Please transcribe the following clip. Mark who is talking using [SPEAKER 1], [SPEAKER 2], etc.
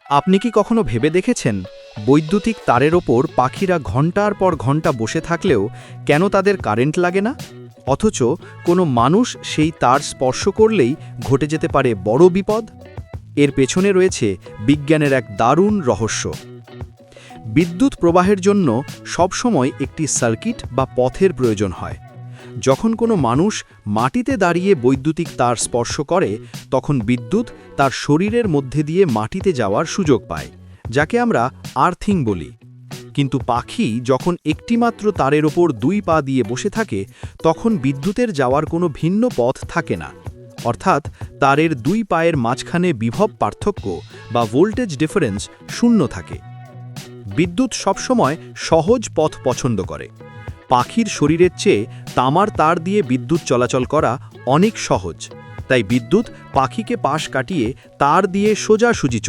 [SPEAKER 1] আপনি কি কখনো ভেবে দেখেছেন বৈদ্যুতিক তারের ওপর পাখিরা ঘন্টার পর ঘন্টা বসে থাকলেও কেন তাদের কারেন্ট লাগে না, অথচ কোনো মানুষ সেই তার স্পর্শ করলেই ঘটে যেতে পারে বড় বিপদ? এর পেছনে রয়েছে বিজ্ঞানের এক দারুণ রহস্য। বিদ্যুৎ প্রবাহের জন্য সবসময় একটি সার্কিট বা পথের প্রয়োজন হয়। যখন কোনো মানুষ মাটিতে দাঁড়িয়ে বৈদ্যুতিক তার স্পর্শ করে, তখন বিদ্যুৎ তার শরীরের মধ্যে দিয়ে মাটিতে যাওয়ার সুযোগ পায়, যাকে আমরা আর্থিং বলি। কিন্তু পাখি যখন একটিমাত্র তারের ওপর দুই পা দিয়ে বসে থাকে, তখন বিদ্যুতের যাওয়ার কোনো ভিন্ন পথ থাকে না। অর্থাৎ তারের দুই পায়ের মাঝখানে বিভব পার্থক্য বা ভোল্টেজ ডিফারেন্স শূন্য থাকে। বিদ্যুৎ সবসময় সহজ পথ পছন্দ করে। পাখির শরীরের চেয়ে তামার তার দিয়ে বিদ্যুৎ চলাচল করা অনেক সহজ, তাই বিদ্যুৎ পাখিকে পাশ কাটিয়ে তার দিয়ে সোজাসুজি চলে।